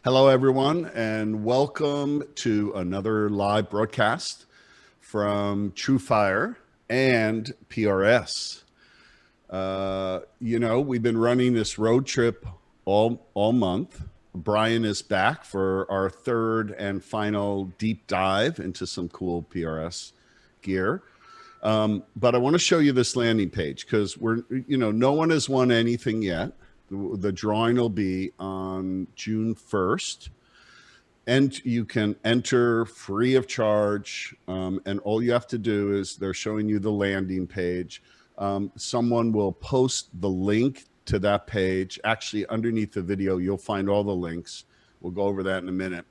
Hello, everyone, and welcome to another live broadcast from TrueFire and PRS. We've been running this road trip all month. Bryan is back for our third and final deep dive into some cool PRS gear. But I want to show you this landing page because no one has won anything yet. The drawing will be on June 1st. And you can enter free of charge. And all you have to do is they're showing you the landing page. Someone will post the link to that page. Actually, underneath the video, you'll find all the links. We'll go over that in a minute.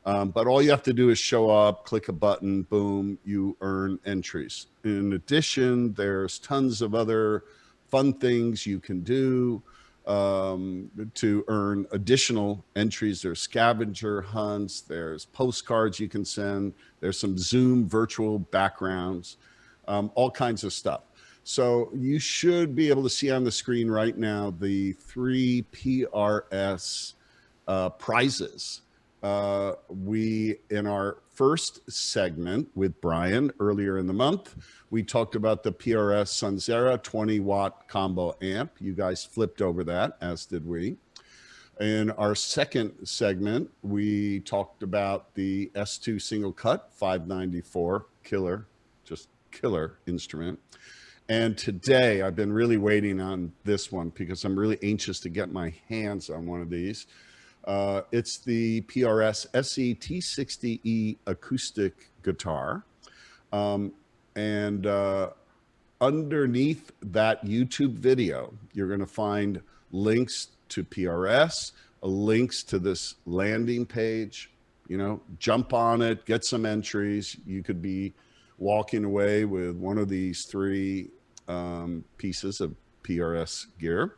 But all you have to do is show up, click a button, boom, you earn entries. In addition, there's tons of other fun things you can do to earn additional entries. There's scavenger hunts, there's postcards you can send, there's some Zoom virtual backgrounds, all kinds of stuff. So you should be able to see on the screen right now the 3 PRS prizes. In our first segment with Bryan earlier in the month, we talked about the PRS Sunzera 20-watt combo amp. You guys flipped over that, as did we. In our second segment, we talked about the S2 single cut 594 killer, just killer instrument. And today, I've been really waiting on this one because I'm really anxious to get my hands on one of these. It's the PRS SE T60E acoustic guitar. And underneath that YouTube video, you're going to find links to PRS, links to this landing page. Jump on it, get some entries. You could be walking away with one of these 3 pieces of PRS gear.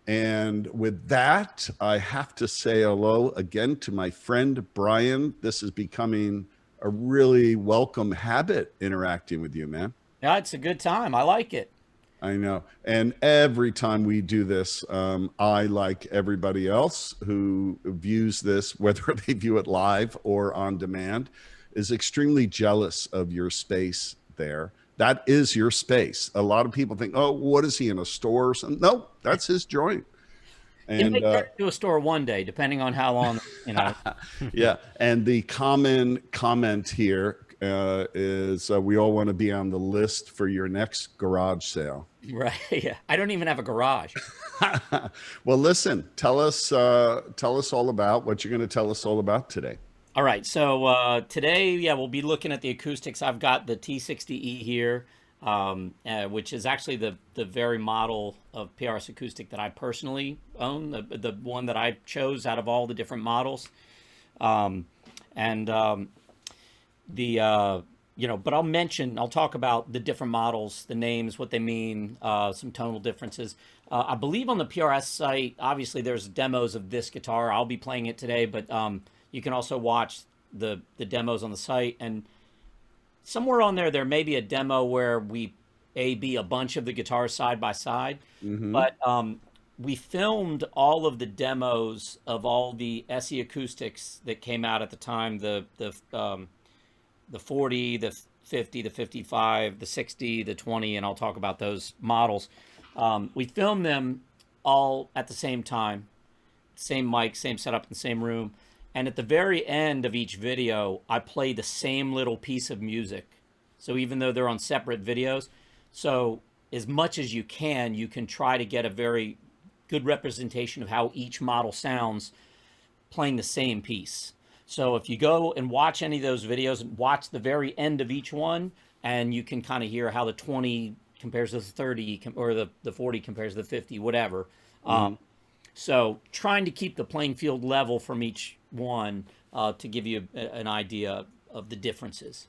And with that, I have to say hello again to my friend Bryan. This is becoming a really welcome habit interacting with you, man. Yeah, it's a good time. I like it. I know. And every time we do this, I, like everybody else who views this, whether they view it live or on demand, is extremely jealous of your space there. That is your space. A lot of people think, oh, what is he, in a store or something? No, that's his joint. It And may turn into a store one day, depending on how long, yeah. And the common comment here is we all want to be on the list for your next garage sale. Right. Yeah. I don't even have a garage. Well, listen, tell us all about what you're going to tell us all about today. All right. So today, yeah, we'll be looking at the acoustics. I've got the T60E here, which is actually the very model of PRS acoustic that I personally own, the one that I chose out of all the different models. But I'll talk about the different models, the names, what they mean, some tonal differences. I believe on the PRS site, obviously there's demos of this guitar. I'll be playing it today, but you can also watch the demos on the site. And somewhere on there may be a demo where we A/B a bunch of the guitars side by side. Mm-hmm. But we filmed all of the demos of all the SE acoustics that came out at the time, the 40, the 50, the 55, the 60, the 20, and I'll talk about those models. We filmed them all at the same time, same mic, same setup in the same room. And at the very end of each video, I play the same little piece of music. So even though they're on separate videos, so as much as you can try to get a very good representation of how each model sounds playing the same piece. So if you go and watch any of those videos, watch the very end of each one, and you can kind of hear how the 20 compares to the 30 or the 40 compares to the 50, whatever. Mm-hmm. So trying to keep the playing field level from each one to give you an idea of the differences.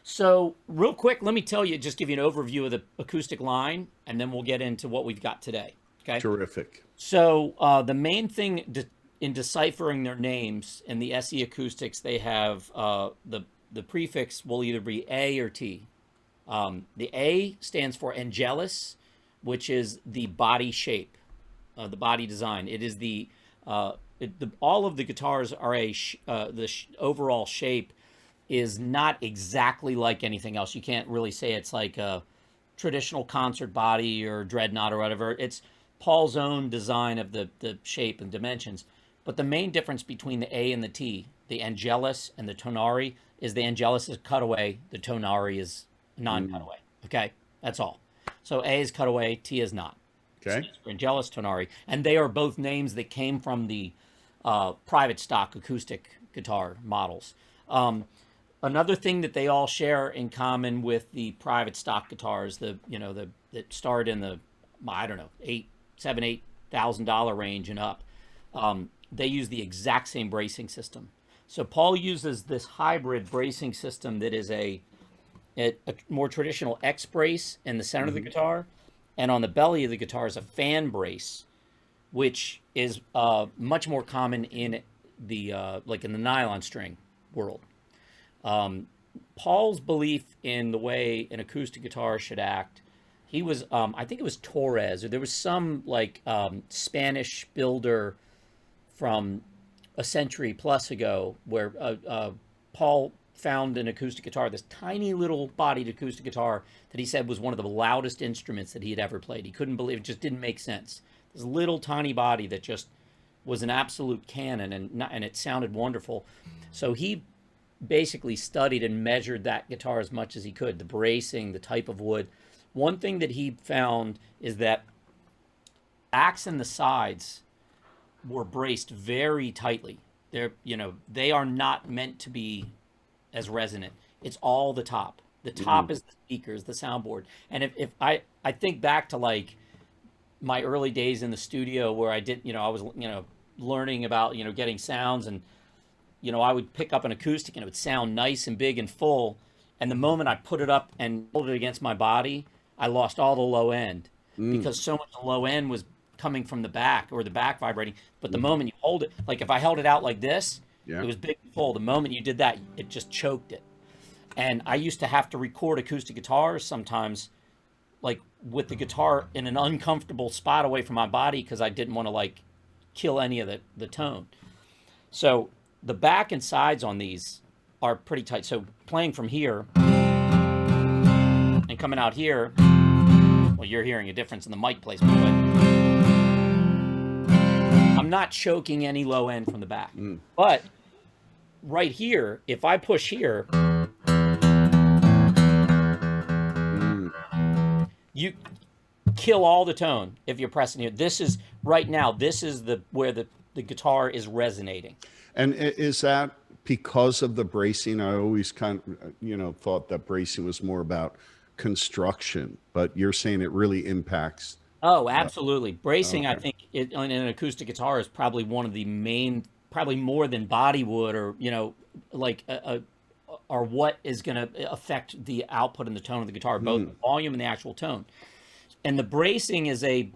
So real quick, let me just give you an overview of the acoustic line, and then we'll get into what we've got today. Okay. Terrific. So the main thing in deciphering their names in the SE acoustics, they have the prefix will either be A or T. The A stands for Angelus, which is the body shape, the body design. It is the All of the guitars are overall shape is not exactly like anything else. You can't really say it's like a traditional concert body or dreadnought or whatever. It's Paul's own design of the shape and dimensions. But the main difference between the A and the T, the Angelus and the Tonari, is the Angelus is cutaway, the Tonari is non-cutaway. Okay, that's all. So A is cutaway, T is not. Okay. So Angelus, Tonari, and they are both names that came from the private stock acoustic guitar models. Another thing that they all share in common with the private stock guitars, that start in the, I don't know, $8,000 range and up, they use the exact same bracing system. So Paul uses this hybrid bracing system that is a more traditional X brace in the center of the guitar, and on the belly of the guitar is a fan brace, which is much more common in the like in the nylon string world. Paul's belief in the way an acoustic guitar should act, he was, I think it was Torres, or there was some like Spanish builder from a century plus ago where Paul found an acoustic guitar, this tiny little bodied acoustic guitar that he said was one of the loudest instruments that he had ever played. He couldn't believe it, just didn't make sense. This little tiny body that just was an absolute cannon, and it sounded wonderful. So he basically studied and measured that guitar as much as he could, the bracing, the type of wood. One thing that he found is that backs and the sides were braced very tightly. They are not meant to be as resonant. It's all the top. The top is the speakers, the soundboard. And if I think back to like my early days in the studio where I was learning about getting sounds, and I would pick up an acoustic and it would sound nice and big and full, and the moment I put it up and hold it against my body, I lost all the low end because so much of the low end was coming from the back, or the back vibrating. But the moment you hold it, like if I held it out like this, it was big and full. The moment you did that, it just choked it. And I used to have to record acoustic guitars sometimes, like with the guitar in an uncomfortable spot away from my body, because I didn't want to like kill any of the tone. So the back and sides on these are pretty tight. So playing from here and coming out here, well, you're hearing a difference in the mic placement, but I'm not choking any low end from the back. But right here, if I push here, you kill all the tone if you're pressing here. This is right now, this is where the guitar is resonating. And is that because of the bracing? I always kind of, thought that bracing was more about construction, but you're saying it really impacts. Oh, absolutely. Bracing, okay. I think, on an acoustic guitar is probably one of the main, probably more than body wood, or, or what is going to affect the output and the tone of the guitar, both the volume and the actual tone. And the bracing is a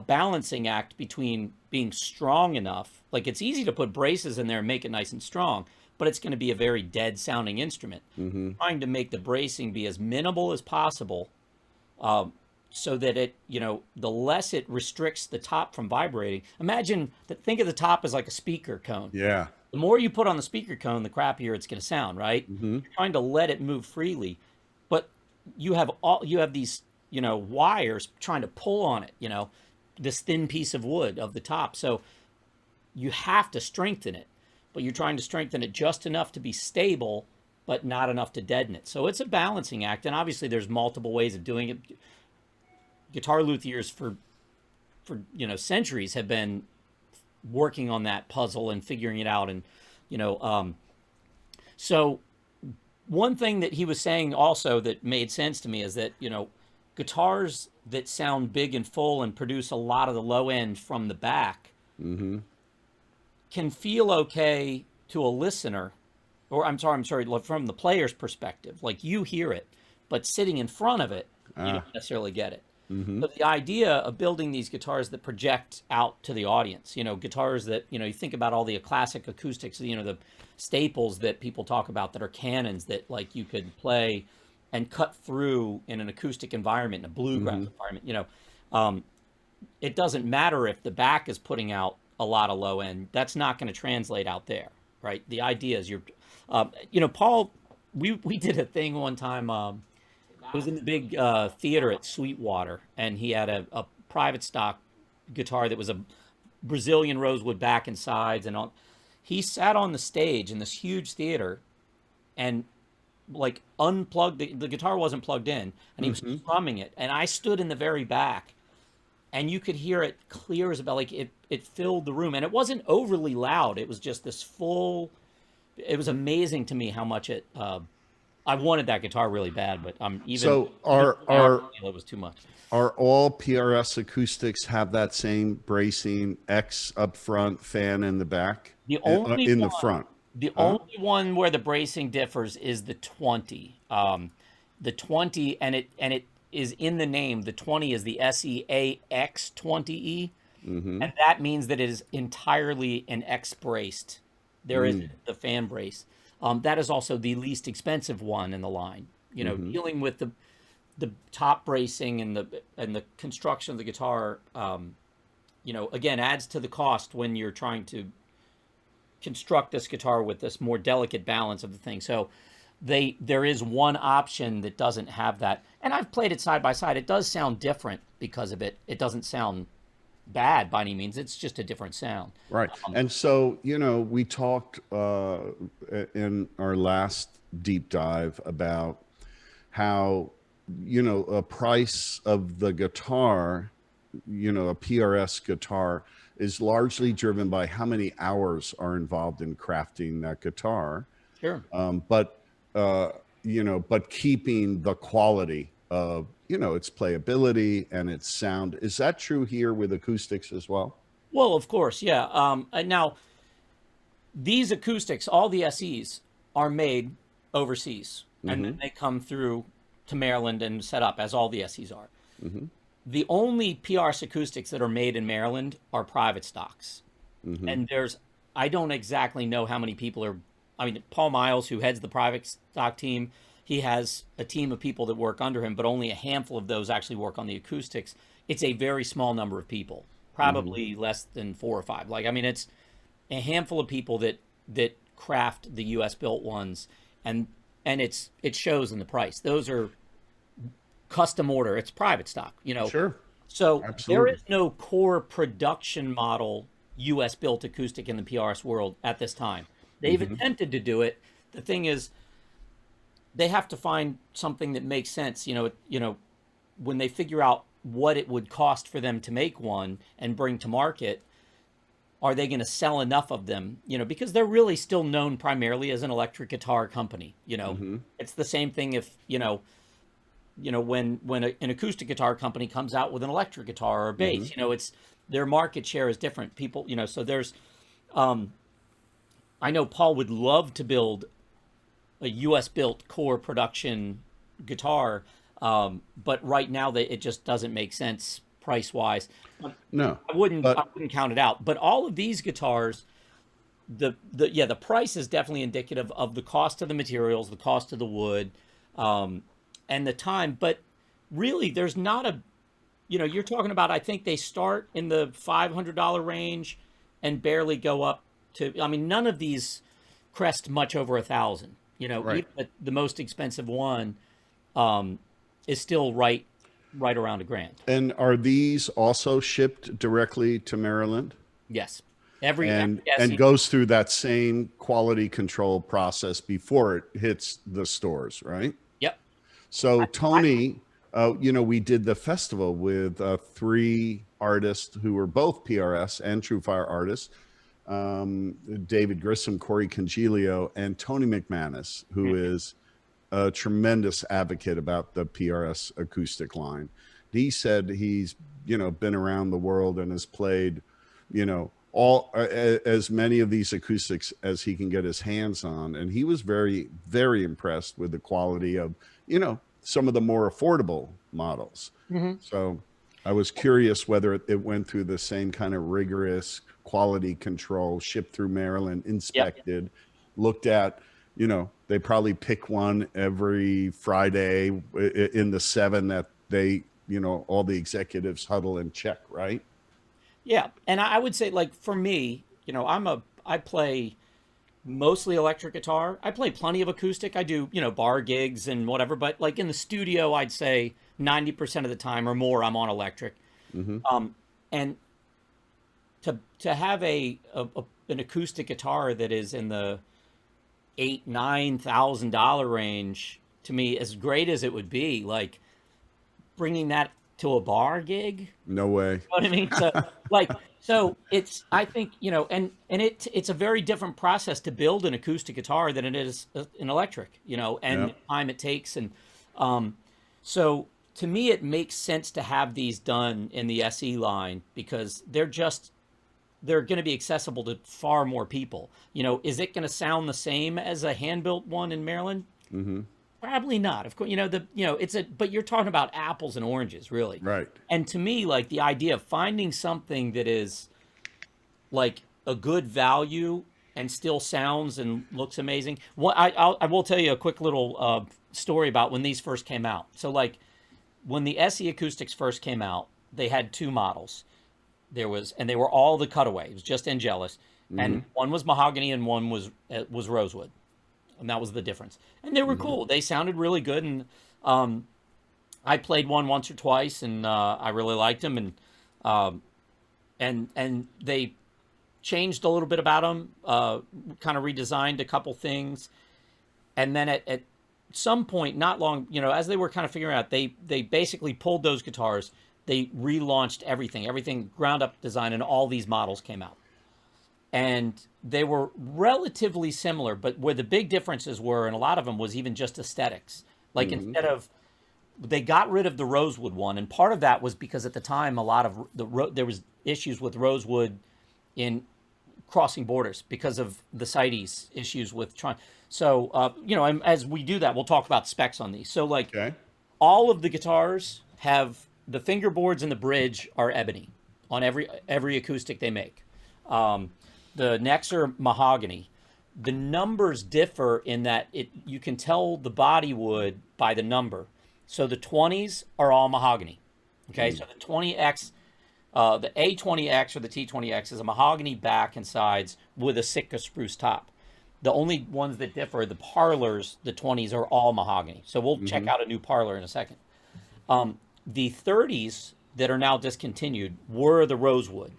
balancing act between being strong enough. Like, it's easy to put braces in there and make it nice and strong, but it's going to be a very dead sounding instrument. Trying to make the bracing be as minimal as possible, so that it, the less it restricts the top from vibrating. Think of the top as like a speaker cone. Yeah. The more you put on the speaker cone, the crappier it's going to sound, right? You're trying to let it move freely, but you have these, wires trying to pull on it, this thin piece of wood of the top. So you have to strengthen it, but you're trying to strengthen it just enough to be stable, but not enough to deaden it. So it's a balancing act, and obviously there's multiple ways of doing it. Guitar luthiers for centuries have been working on that puzzle and figuring it out. And, so one thing that he was saying also that made sense to me is that, guitars that sound big and full and produce a lot of the low end from the back can feel okay to a listener, or I'm sorry, from the player's perspective. Like, you hear it, but sitting in front of it, you don't necessarily get it. So the idea of building these guitars that project out to the audience, guitars that, you think about all the classic acoustics, the staples that people talk about that are cannons that, like, you could play and cut through in an acoustic environment, in a bluegrass environment, it doesn't matter if the back is putting out a lot of low end. That's not going to translate out there, right? The idea is you know, Paul, we did a thing one time. It was in the big theater at Sweetwater, and he had a private stock guitar that was a Brazilian rosewood back and sides, and all. He sat on the stage in this huge theater, and like unplugged the guitar wasn't plugged in, and he was strumming it, and I stood in the very back, and you could hear it clear as a bell. Like it filled the room, and it wasn't overly loud. It was just this full. It was amazing to me how much it. I wanted that guitar really bad, but I'm even. So it was too much. Are all PRS acoustics have that same bracing X up front, fan in the back, The only in the one- front? The only one where the bracing differs is the 20. The 20, and it is in the name. The 20 is the SEAX 20E, and that means that it is entirely an X braced. There is the fan brace. That is also the least expensive one in the line. You know, dealing with the top bracing and the construction of the guitar, you know, again adds to the cost when you're trying to construct this guitar with this more delicate balance of the thing. So there is one option that doesn't have that, and I've played it side by side. It does sound different because of it. It doesn't sound bad by any means. It's just a different sound. Right. And so, you know, we talked in our last deep dive about how, you know, a price of the guitar, you know, a PRS guitar is largely driven by how many hours are involved in crafting that guitar. Sure. You know, but keeping the quality of, you know, its playability and its sound. Is that true here with acoustics as well? Well, of course, yeah. Now, these acoustics, all the SEs, are made overseas, and then they come through to Maryland and set up, as all the SEs are. The only PRS acoustics that are made in Maryland are private stocks. And I don't exactly know how many people are, I mean, Paul Miles, who heads the private stock team, he has a team of people that work under him, but only a handful of those actually work on the acoustics. It's a very small number of people, probably less than 4 or 5. Like, I mean, it's a handful of people that craft the U.S. built ones, and it shows in the price. Those are custom order. It's private stock, you know. Sure. So Absolutely. there is no core production model U.S. built acoustic in the PRS world at this time. They've attempted to do it. The thing is, they have to find something that makes sense. You know, when they figure out what it would cost for them to make one and bring to market, are they going to sell enough of them? You know, because they're really still known primarily as an electric guitar company. You know, it's the same thing if, you know, when an acoustic guitar company comes out with an electric guitar or a bass, you know, it's their market share is different. People, you know, so there's, I know Paul would love to build a U.S. built core production guitar, but right now it just doesn't make sense price wise. No, I wouldn't count it out. But all of these guitars, the price is definitely indicative of the cost of the materials, the cost of the wood, and the time. But really, there's not a, you know, you're talking about, I think they start in the $500 range and barely go up to, I mean, none of these crest much over 1,000. You know, Right. even the most expensive one is still right around $1,000. And are these also shipped directly to Maryland? Yes. And SE goes through that same quality control process before it hits the stores, right? Yep. So Tony, you know, we did the festival with 3 artists who were both PRS and TrueFire artists. David Grissom, Corey Congilio, and Tony McManus, who is a tremendous advocate about the PRS acoustic line. He said he's, you know, been around the world and has played, you know, all as many of these acoustics as he can get his hands on, and he was very, very impressed with the quality of, you know, some of the more affordable models. So I was curious whether it went through the same kind of rigorous quality control, shipped through Maryland, inspected, looked at, you know, they probably pick one every Friday in the 7 that they, you know, all the executives huddle and check, right? Yeah, and I would say, like, for me, I play mostly electric guitar. I play plenty of acoustic. I do, bar gigs and whatever, but like in the studio, I'd say 90% of the time or more, I'm on electric. Hmm. And to have an acoustic guitar that is in the $8,000-9,000 range, to me, as great as it would be, like bringing that to a bar gig. No way. What I mean? So it's, I think, it's a very different process to build an acoustic guitar than it is an electric, and Yeah. the time it takes. And so to me, it makes sense to have these done in the SE line because they're going to be accessible to far more people. Is it going to sound the same as a hand-built one in Maryland? Hmm. Probably not. Of course, but you're talking about apples and oranges, really. Right. And to me, like the idea of finding something that is like a good value and still sounds and looks amazing. I will tell you a quick little story about when these first came out. So like when the SE Acoustics first came out, they had two models. And they were all the cutaway. It was just Angelus, and one was mahogany and one was rosewood, and that was the difference. And they were cool. They sounded really good, and I played one once or twice, and I really liked them. And they changed a little bit about them, kind of redesigned a couple things, and then at some point, not long, as they were kind of figuring out, they basically pulled those guitars. They relaunched everything ground up design, and all these models came out. And they were relatively similar, but where the big differences were, and a lot of them was even just aesthetics. Like instead of, they got rid of the rosewood one, and part of that was because at the time, a lot of there was issues with rosewood in crossing borders because of the CITES issues with trying. So, and as we do that, we'll talk about specs on these. So like Okay. all of the guitars have the fingerboards and the bridge are ebony on every acoustic they make. The necks are mahogany. The numbers differ in that you can tell the body wood by the number. So the 20s are all mahogany. Okay, so the 20X, the A20X or the T20X is a mahogany back and sides with a Sitka spruce top. The only ones that differ, the Parlors, the 20s are all mahogany. So we'll check out a new Parlor in a second. The 30s that are now discontinued were the rosewood.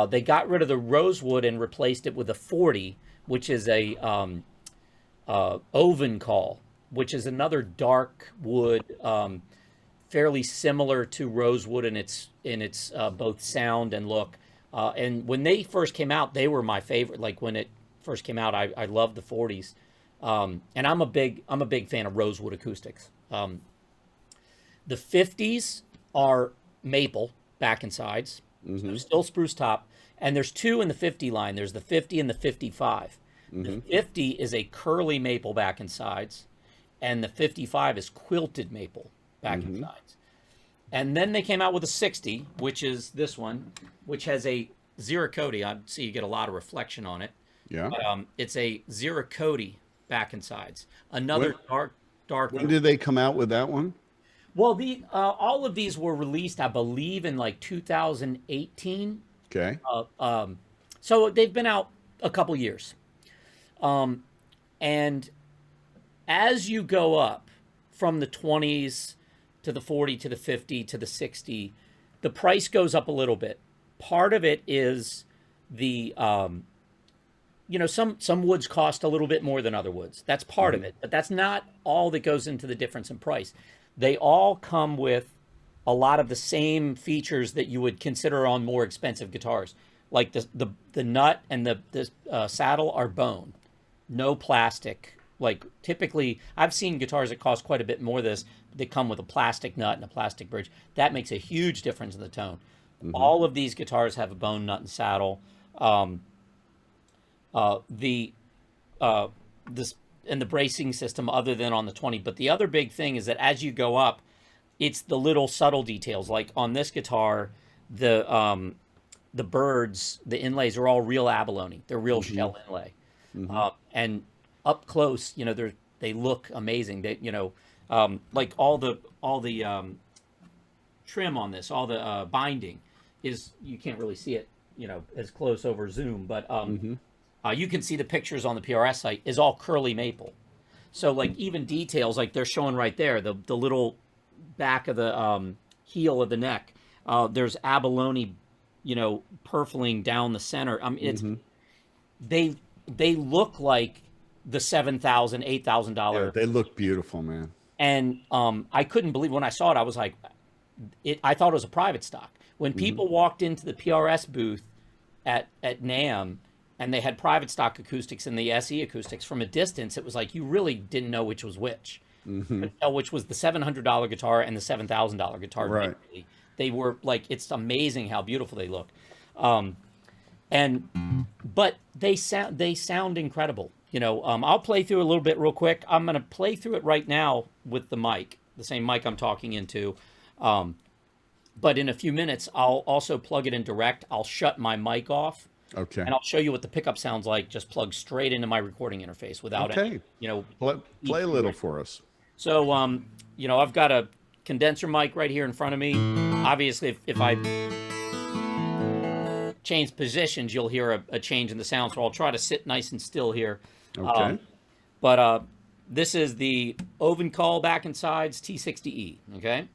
They got rid of the rosewood and replaced it with a 40, which is a oven call, which is another dark wood, fairly similar to rosewood in its both sound and look. And when they first came out, they were my favorite. Like when it first came out, I loved the 40s. And I'm a big fan of rosewood acoustics. The 50s are maple back and sides, so still spruce top. And there's two in the 50 line. There's the 50 and the 55. The 50 is a curly maple back and sides, and the 55 is quilted maple back and sides. And then they came out with a 60, which is this one, which has a Zirconi. I see you get a lot of reflection on it. Yeah. But, it's a Zirconi back and sides. Another dark. When did they come out with that one? Well, all of these were released, I believe, in like 2018. Okay. So they've been out a couple years. And as you go up from the 20s to the 40 to the 50 to the 60, the price goes up a little bit. Part of it is the, some woods cost a little bit more than other woods. That's part of it, but that's not all that goes into the difference in price. They all come with a lot of the same features that you would consider on more expensive guitars. Like the nut and the saddle are bone, no plastic. Like typically, I've seen guitars that cost quite a bit more than this. They come with a plastic nut and a plastic bridge. That makes a huge difference in the tone. All of these guitars have a bone nut and saddle. And the bracing system other than on the 20. But the other big thing is that as you go up, it's the little subtle details. Like on this guitar, the birds, the inlays are all real abalone. They're real shell inlay. And up close, they look amazing. They, like all the trim on this, all the binding is, you can't really see it, you know, as close over Zoom, but you can see the pictures on the PRS site, is all curly maple. So like even details like they're showing right there, the little back of the heel of the neck, there's abalone, you know, purfling down the center. It's they look like the $7,000, $8,000. Yeah, they look beautiful, man. And I couldn't believe when I saw it. I was like, I thought it was a private stock. When people walked into the PRS booth at NAMM and they had private stock acoustics and the SE acoustics, from a distance, it was like you really didn't know which was which. You could tell which was the $700 guitar and the $7,000 guitar. Right. They were like, it's amazing how beautiful they look. But they sound incredible. You know, I'll play through a little bit real quick. I'm going to play through it right now with the mic, the same mic I'm talking into. But in a few minutes, I'll also plug it in direct. I'll shut my mic off. Okay. And I'll show you what the pickup sounds like, just plugged straight into my recording interface without any, you know. Play a little for us. So, you know, I've got a condenser mic right here in front of me. Obviously, if I change positions, you'll hear a change in the sound. So I'll try to sit nice and still here. Okay. But this is the Oven Call back and sides T60E, okay?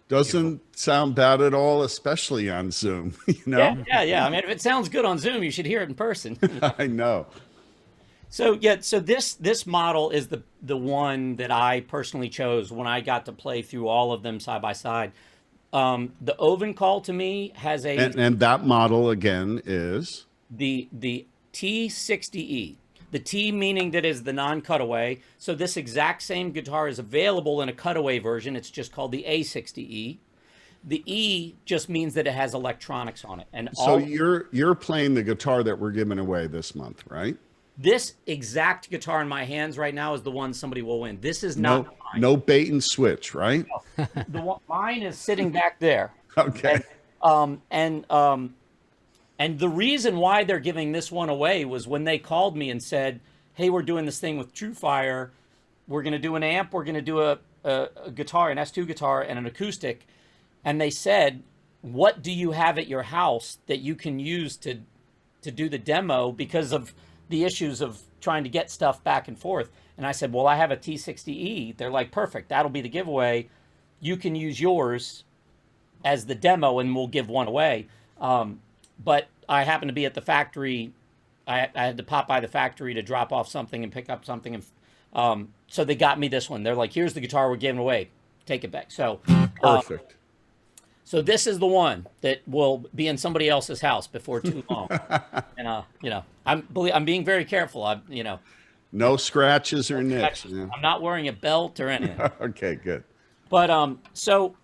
Doesn't sound bad at all, especially on Zoom. You know? Yeah. I mean, if it sounds good on Zoom, you should hear it in person. I know. So this model is the one that I personally chose when I got to play through all of them side by side. The Oven Call to me has a and that model again is the T60E. The T meaning that is the non-cutaway. So this exact same guitar is available in a cutaway version. It's just called the A60E. The E just means that it has electronics on it. And so you're playing the guitar that we're giving away this month, right? This exact guitar in my hands right now is the one somebody will win. This is not mine. No bait and switch, right? Mine is sitting back there. Okay. And the reason why they're giving this one away was when they called me and said, hey, we're doing this thing with TrueFire. We're going to do an amp. We're going to do a guitar, an S2 guitar, and an acoustic. And they said, what do you have at your house that you can use to do the demo because of the issues of trying to get stuff back and forth? And I said, well, I have a T60E. They're like, perfect. That'll be the giveaway. You can use yours as the demo and we'll give one away. But I happened to be at the factory. I had to pop by the factory to drop off something and pick up something. And so they got me this one. They're like, here's the guitar we're giving away. Take it back. So perfect. So this is the one that will be in somebody else's house before too long. And, you know, I'm being very careful. You know, no scratches or nicks. Yeah. I'm not wearing a belt or anything. Okay, good. But so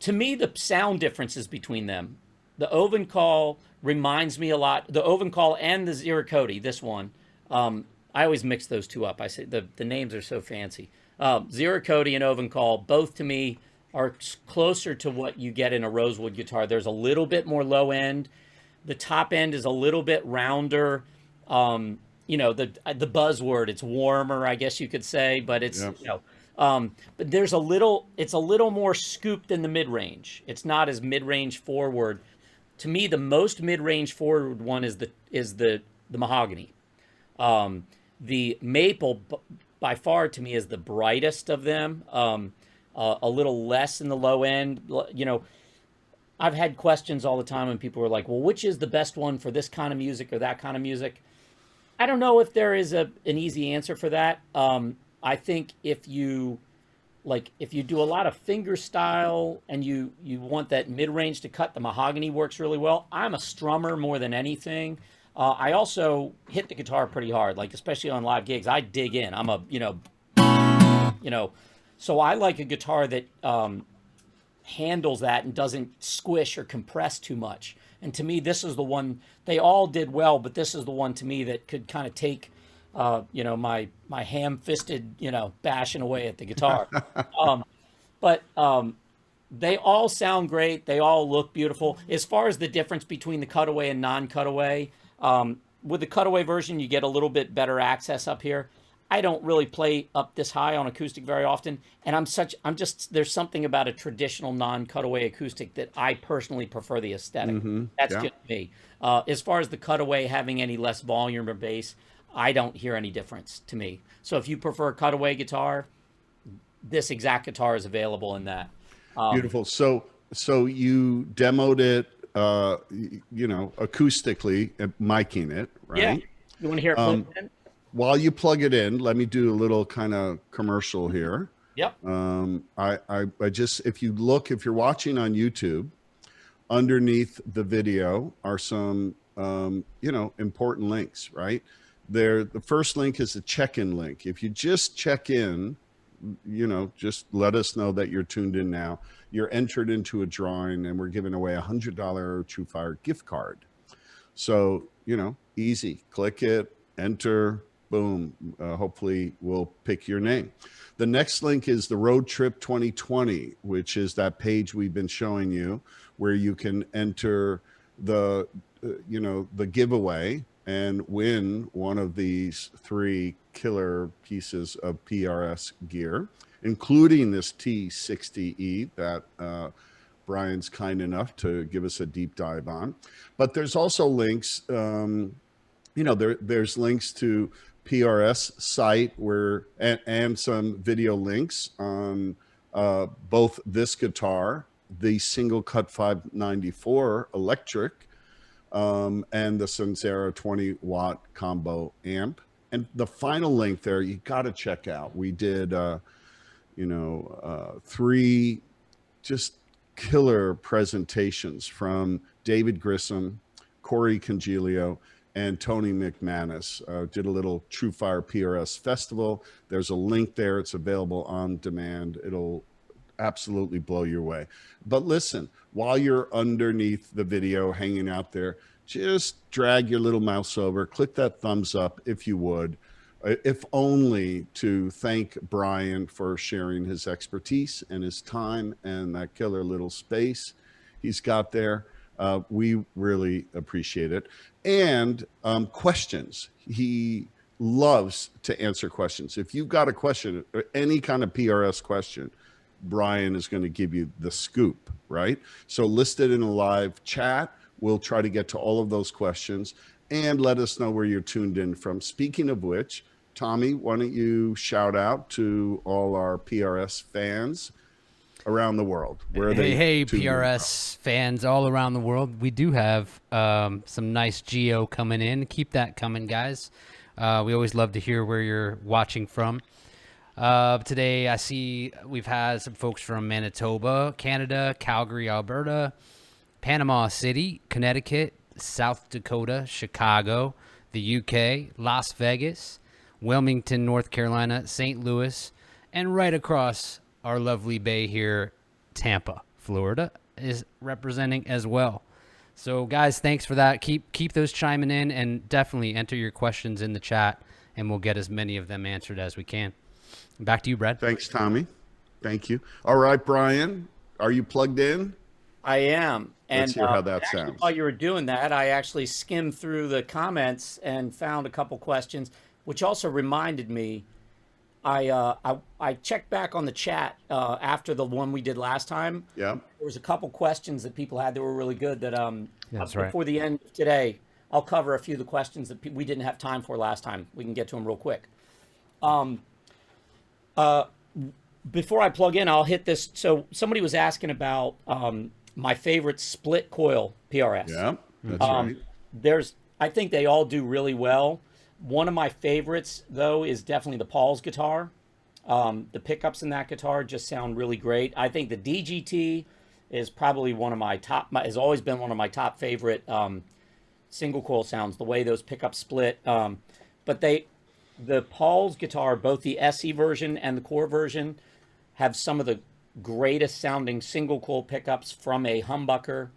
to me, the sound differences between them, the Oven Call reminds me a lot. The Oven Call and the Ziricoti, this one. I always mix those two up. I say the names are so fancy. Ziricoti and Oven Call, both to me are closer to what you get in a rosewood guitar. There's a little bit more low end. The top end is a little bit rounder. you know, the buzzword. It's warmer, I guess you could say, but it's Yep. you know, but it's a little more scooped in the mid range. It's not as mid range forward. To me, the most mid range forward one is the mahogany. The maple, by far, to me, is the brightest of them. A little less in the low end. You know, I've had questions all the time when people are like, "Well, which is the best one for this kind of music or that kind of music?" I don't know if there is an easy answer for that. I think if you do a lot of finger style and you want that mid range to cut, the mahogany works really well. I'm a strummer more than anything. I also hit the guitar pretty hard, like especially on live gigs. I dig in. I'm a you know, so I like a guitar that handles that and doesn't squish or compress too much. And to me, this is the one. They all did well, but this is the one to me that could kind of take, my ham-fisted, bashing away at the guitar. But they all sound great. They all look beautiful. As far as the difference between the cutaway and non-cutaway, with the cutaway version, you get a little bit better access up here. I don't really play up this high on acoustic very often, and there's something about a traditional non-cutaway acoustic that I personally prefer the aesthetic. That's just me. As far as the cutaway having any less volume or bass, I don't hear any difference to me. So if you prefer cutaway guitar, this exact guitar is available in that. Beautiful. So you demoed it, acoustically, miking it, right? Yeah. You want to hear it plugged in? While you plug it in, let me do a little kind of commercial here. Yep. I just, if you're watching on YouTube, underneath the video are some, important links, right? The first link is a check-in link. If you just check in, just let us know that you're tuned in now. You're entered into a drawing, and we're giving away a $100 TrueFire gift card. So, easy. Click it, enter, boom. Hopefully we'll pick your name. The next link is the Road Trip 2020, which is that page we've been showing you, where you can enter the giveaway and win one of these 3 killer pieces of PRS gear, including this T60E that Bryan's kind enough to give us a deep dive on. But there's also links, there's links to PRS site and some video links on both this guitar, the single cut 594 electric, and the Senzera 20-watt combo amp. And the final link there, you got to check out. We did, 3 just killer presentations from David Grissom, Corey Congilio, and Tony McManus. Did a little TrueFire PRS festival. There's a link there. It's available on demand. It'll absolutely blow your way. But listen, while you're underneath the video hanging out there, just drag your little mouse over, click that thumbs up if you would, if only to thank Bryan for sharing his expertise and his time and that killer little space he's got there. We really appreciate it. And questions. He loves to answer questions. If you've got a question, any kind of PRS question, Bryan is going to give you the scoop, right? So list it in a live chat. We'll try to get to all of those questions and let us know where you're tuned in from. Speaking of which, Tommy, why don't you shout out to all our PRS fans around the world? Where are they? Hey, PRS fans all around the world. We do have some nice geo coming in. Keep that coming, guys. We always love to hear where you're watching from. Today, I see we've had some folks from Manitoba, Canada, Calgary, Alberta, Panama City, Connecticut, South Dakota, Chicago, the UK, Las Vegas, Wilmington, North Carolina, St. Louis, and right across our lovely bay here, Tampa, Florida, is representing as well. So, guys, thanks for that. Keep those chiming in, and definitely enter your questions in the chat, and we'll get as many of them answered as we can. Back to you, Brad. Thanks, Tommy. Thank you. All right, Bryan, are you plugged in? I am. Let's And hear how that actually, sounds. while you were doing that, I actually skimmed through the comments and found a couple questions, which also reminded me. I checked back on the chat after the one we did last time. Yeah. There was a couple questions that people had that were really good. That That's right. before the end of today, I'll cover a few of the questions that we didn't have time for last time. We can get to them real quick. Before I plug in, I'll hit this. So somebody was asking about my favorite split coil PRS. Yeah. That's right. I think they all do really well. One of my favorites, though, is definitely the Paul's guitar. The pickups in that guitar just sound really great. I think the DGT is probably one of my top, has always been one of my top favorite single coil sounds, the way those pickups split. But the Paul's guitar, both the SE version and the core version, have some of the greatest sounding single coil pickups from a humbucker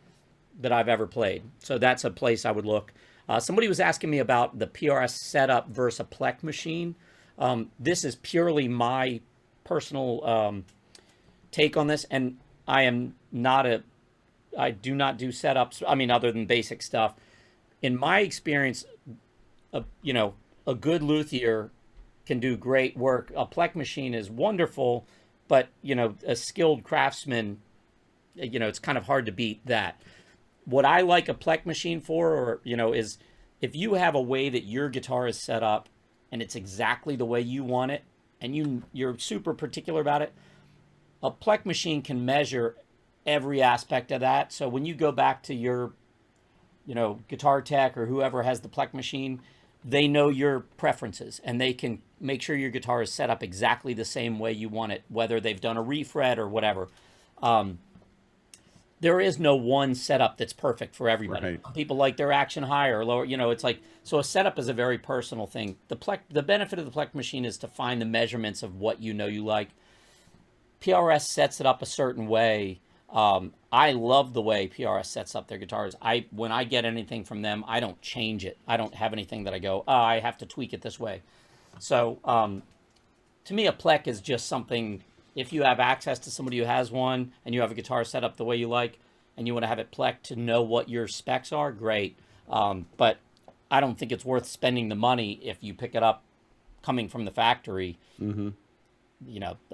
that I've ever played. So that's a place I would look. Somebody was asking me about the PRS setup versus a Plek machine. This is purely my personal take on this, and I do not do setups. I mean, other than basic stuff. In my experience, a good luthier can do great work. A Plek machine is wonderful, but a skilled craftsman, it's kind of hard to beat that. What I like a Plek machine for, is if you have a way that your guitar is set up and it's exactly the way you want it, and you're super particular about it, a Plek machine can measure every aspect of that. So when you go back to your, guitar tech or whoever has the Plek machine, they know your preferences and they can make sure your guitar is set up exactly the same way you want it, whether they've done a refret or whatever. There is no one setup that's perfect for everybody. Right. People like their action higher or lower. It's like, so a setup is a very personal thing. The benefit of the Plek machine is to find the measurements of what you like. PRS sets it up a certain way. I love the way PRS sets up their guitars. When I get anything from them, I don't change it. I don't have anything that I go, I have to tweak it this way. So to me, a Plek is just something. If you have access to somebody who has one and you have a guitar set up the way you like and you want to have it Plek to know what your specs are, great. But I don't think it's worth spending the money if you pick it up coming from the factory. Mm-hmm.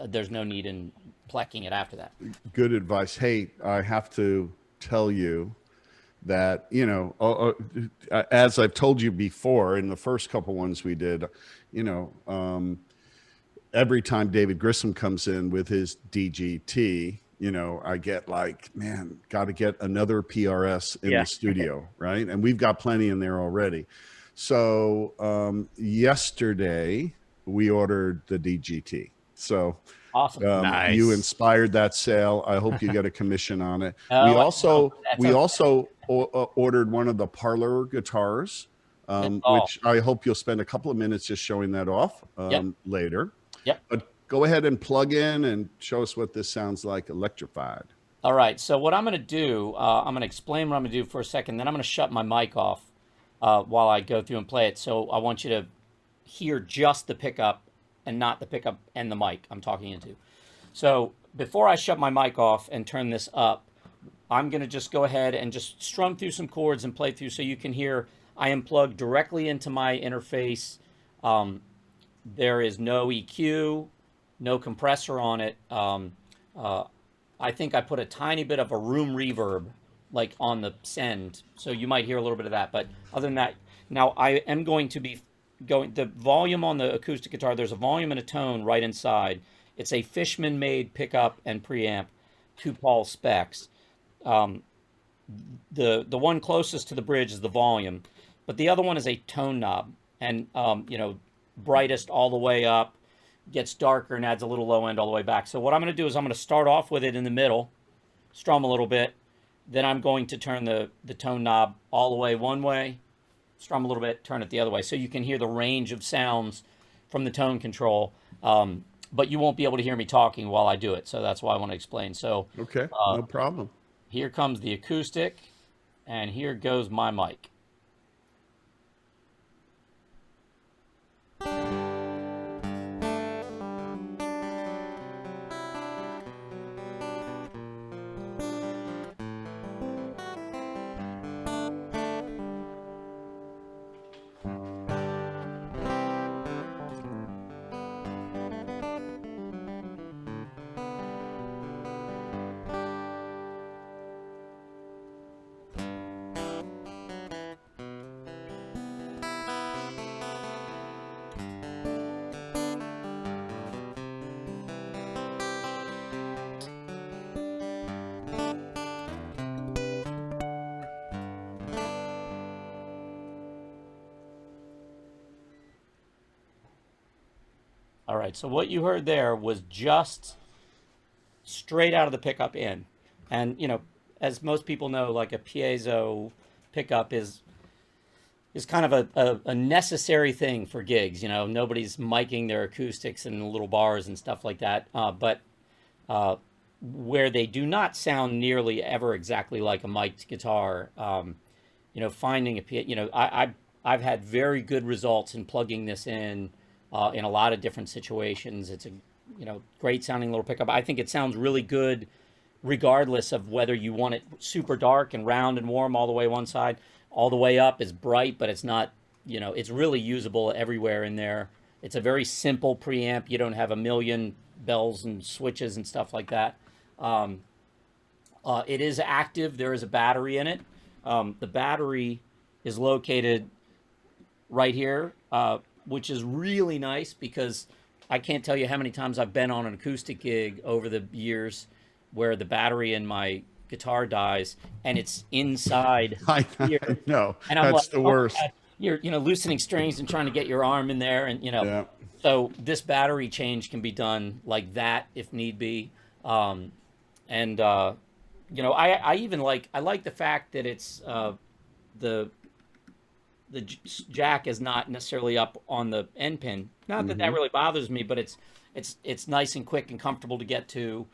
There's no need in Plekking it after that. Good advice. Hey, I have to tell you that, as I've told you before in the first couple ones we did, every time David Grissom comes in with his DGT, I get like, man, got to get another PRS in the studio, right? And we've got plenty in there already. So yesterday we ordered the DGT. So awesome. Nice. You inspired that sale. I hope you get a commission on it. We also ordered one of the Parlor guitars, which I hope you'll spend a couple of minutes just showing that off later. Yep. But go ahead and plug in and show us what this sounds like electrified. All right. So what I'm going to do, I'm going to explain what I'm going to do for a second. Then I'm going to shut my mic off while I go through and play it. So I want you to hear just the pickup and not the pickup and the mic I'm talking into. So before I shut my mic off and turn this up, I'm going to just go ahead and just strum through some chords and play through so you can hear. I am plugged directly into my interface. There is no EQ, no compressor on it. I think I put a tiny bit of a room reverb like on the send, so you might hear a little bit of that. But other than that, now I am going to be the volume on the acoustic guitar, there's a volume and a tone right inside. It's a Fishman made pickup and preamp to Paul specs. The one closest to the bridge is the volume, but the other one is a tone knob, and brightest all the way up, gets darker and adds a little low end all the way back. So what I'm going to do is I'm going to start off with it in the middle, strum a little bit, then I'm going to turn the tone knob all the way one way, strum a little bit, turn it the other way, so you can hear the range of sounds from the tone control. But you won't be able to hear me talking while I do it, so that's why I want to explain. So okay, no problem. Here comes the acoustic, and here goes my mic. right, so what you heard there was just straight out of the pickup in. And, you know, as most people know, like a piezo pickup is kind of a necessary thing for gigs. You know, nobody's miking their acoustics in little bars and stuff like that. But where they do not sound nearly ever exactly like a mic'd guitar, you know, finding you know, I've had very good results in plugging this in a lot of different situations. It's a, you know, great sounding little pickup. I think it sounds really good regardless of whether you want it super dark and round and warm all the way one side, all the way up is bright, but it's not, you know, it's really usable everywhere in there. It's a very simple preamp. You don't have a million bells and switches and stuff like that. It is active. There is a battery in it. The battery is located right here, which is really nice because I can't tell you how many times I've been on an acoustic gig over the years where the battery in my guitar dies and it's inside here. I know. And I'm That's like, the worst. God, you're, you know, loosening strings and trying to get your arm in there, and, you know, Yeah. so this battery change can be done like that if need be. You know, I even like, I like the fact that it's the jack is not necessarily up on the end pin. Not that that really bothers me, but it's nice and quick and comfortable to get to.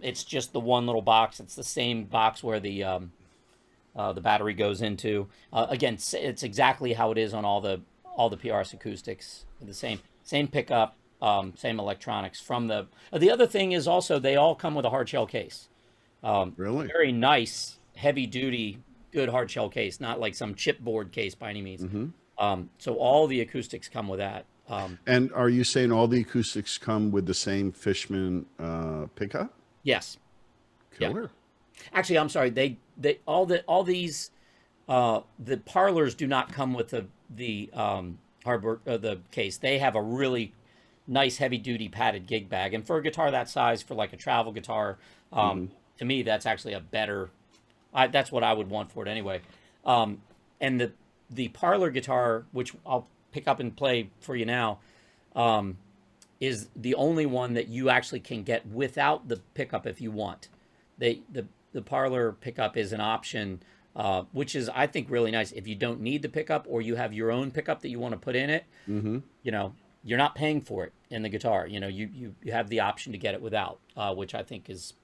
It's just the one little box. It's the same box where the battery goes into. Again, it's exactly how it is on all the PRS acoustics. The same pickup, same electronics. From the other thing is also they all come with a hard shell case. Really? Very nice, heavy duty, good hard shell case, not like some chipboard case by any means. So all the acoustics come with that. And are you saying all the acoustics come with the same Fishman pickup? Yes. Killer. Yeah. Actually, I'm sorry. They all these the Parlors do not come with the hardware the case. They have a really nice heavy duty padded gig bag, and for a guitar that size, for like a travel guitar, to me that's actually a better. That's what I would want for it anyway. And the Parlor guitar, which I'll pick up and play for you now, is the only one that you actually can get without the pickup if you want. The Parlor pickup is an option, which is, I think, really nice. If you don't need the pickup or you have your own pickup that you want to put in it, you know, you're not paying for it in the guitar. You know, you have the option to get it without, which I think is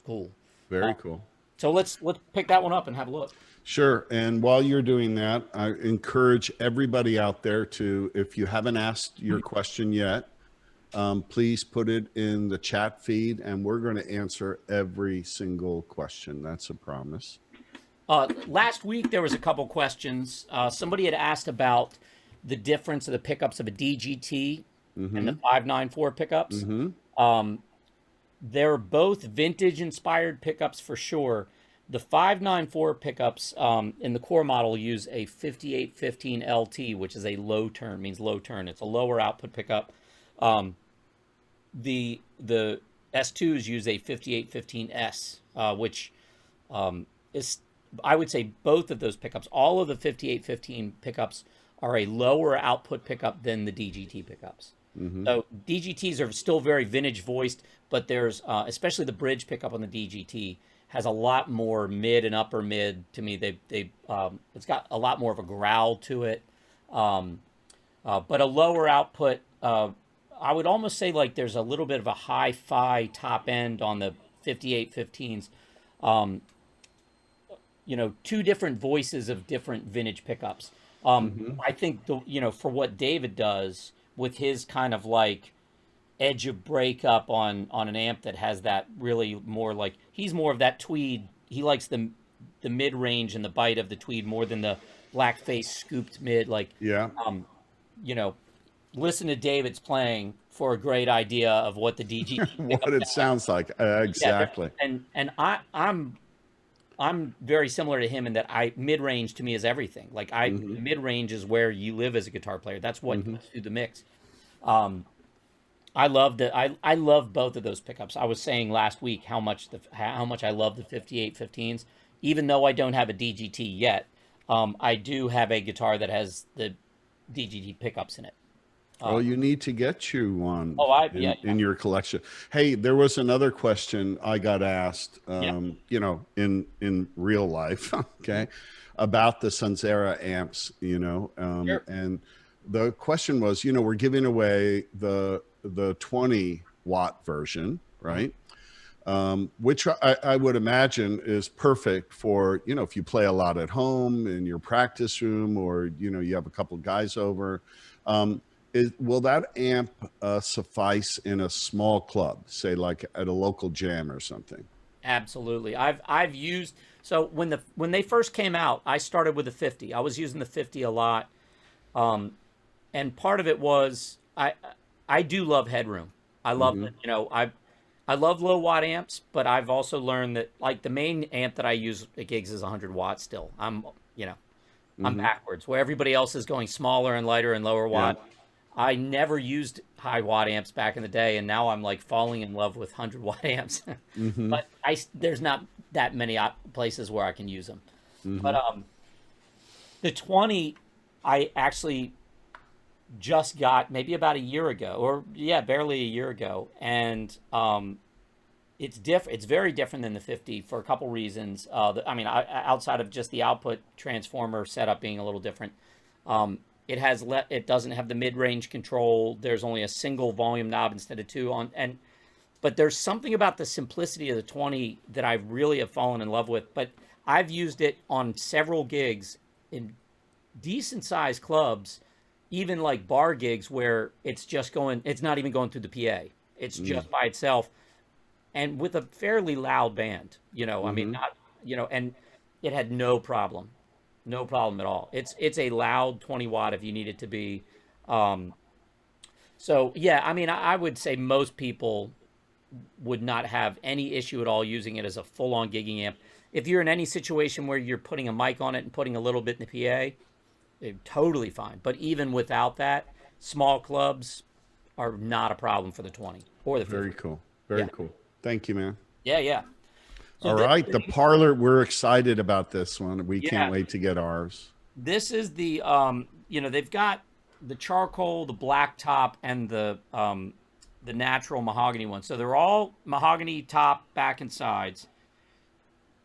cool. Very cool. So let's pick that one up and have a look. Sure. And while you're doing that, I encourage everybody out there to, if you haven't asked your question yet, please put it in the chat feed and we're going to answer every single question. That's a promise. Last week, there was a couple questions. Somebody had asked about the difference of the pickups of a DGT and the 594 pickups. They're both vintage-inspired pickups for sure. The 594 pickups in the core model use a 5815 LT, which is a low turn, means low turn. It's a lower output pickup. The S2s use a 5815S, which is, I would say, both of those pickups, all of the 5815 pickups are a lower output pickup than the DGT pickups. So DGTs are still very vintage voiced, but there's, especially the bridge pickup on the DGT, has a lot more mid and upper mid. To me, it's got a lot more of a growl to it. But a lower output, I would almost say like there's a little bit of a hi-fi top end on the 5815s. You know, two different voices of different vintage pickups. I think for what David does with his kind of like edge of breakup on an amp that has that really more like, he's more of that tweed. He likes the mid-range and the bite of the tweed more than the blackface scooped mid. Like, Yeah. You know, listen to David's playing for a great idea of what the DG What it sounds like. Exactly. Yeah, and I'm very similar to him in that mid-range to me is everything. Like mid-range is where you live as a guitar player. That's what goes through the mix. I love both of those pickups. I was saying last week how much I love the 5815s, even though I don't have a DGT yet. I do have a guitar that has the DGT pickups in it. Oh, you need to get you one Yeah, in your collection. Hey, there was another question I got asked, yeah. in real life, okay, about the Sunzera amps, Sure. and the question was, we're giving away the 20-watt version, Mhm. right? Which I would imagine is perfect for, if you play a lot at home in your practice room, or, you have a couple of guys over. Will that amp suffice in a small club, say like at a local jam or something? Absolutely. I've used, so when they first came out, I started with the 50. I was using the 50 a lot. And part of it was I do love headroom. I love that, I love low watt amps, but I've also learned that like the main amp that I use at gigs is 100 watts still. You know, I'm Hmm. backwards where everybody else is going smaller and lighter and lower Yeah. watt. I never used high watt amps back in the day, and now I'm like falling in love with 100-watt amps. Hmm. But there's not that many places where I can use them. But Hmm. the 20, I actually just got maybe about a year ago, or yeah, barely a year ago, and it's different. It's very different than the 50 for a couple reasons. Outside of just the output transformer setup being a little different, it doesn't have the mid-range control. There's only a single volume knob instead of two on, but there's something about the simplicity of the 20 that I really have fallen in love with. But I've used it on several gigs in decent sized clubs, even like bar gigs where it's not even going through the PA. It's just by itself and with a fairly loud band, I mean, Hmm. not, and it had no problem, no problem at all. It's a loud 20 watt if you need it to be. Um, so yeah, I mean, I would say most people would not have any issue at all using it as a full on gigging amp. If you're in any situation where you're putting a mic on it and putting a little bit in the PA, they're totally fine. But even without that, small clubs are not a problem for the 20 or the Very 50. cool. Yeah. Very cool. Thank you, man. Yeah, yeah. So All right. The Parlor, we're excited about this one. We can't yeah, wait to get ours. this is the they've got the charcoal, the black top, and the natural mahogany one. So they're all mahogany top, back, and sides.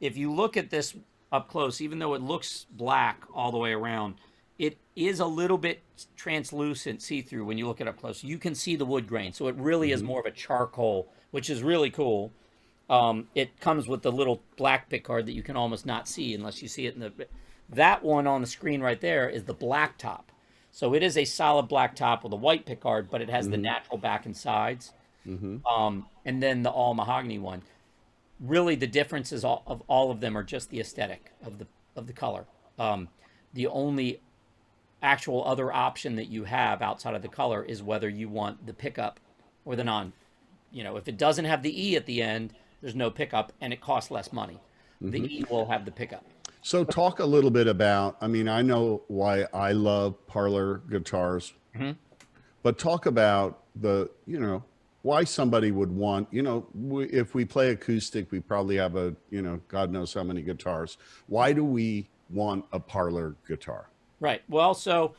If you look at this up close, even though it looks black all the way around, it is a little bit translucent, see-through when you look it up close. You can see the wood grain, so it really is Hmm. more of a charcoal, which is really cool. It comes with the little black pick guard that you can almost not see unless you see it in the. That one on the screen right there is the black top. So it is a solid black top with a white pick guard, but it has the Hmm. natural back and sides. Hmm. And then the all mahogany one. Really, the differences of all of them are just the aesthetic of the color. The only actual other option that you have outside of the color is whether you want the pickup or the non. If it doesn't have the E at the end, there's no pickup and it costs less money. The Hmm. E will have the pickup. So talk a little bit about, I mean, I know why I love Parlor guitars, Mhm. but talk about why somebody would want, if we play acoustic, we probably have God knows how many guitars. Why do we want a Parlor guitar? Right. Well, so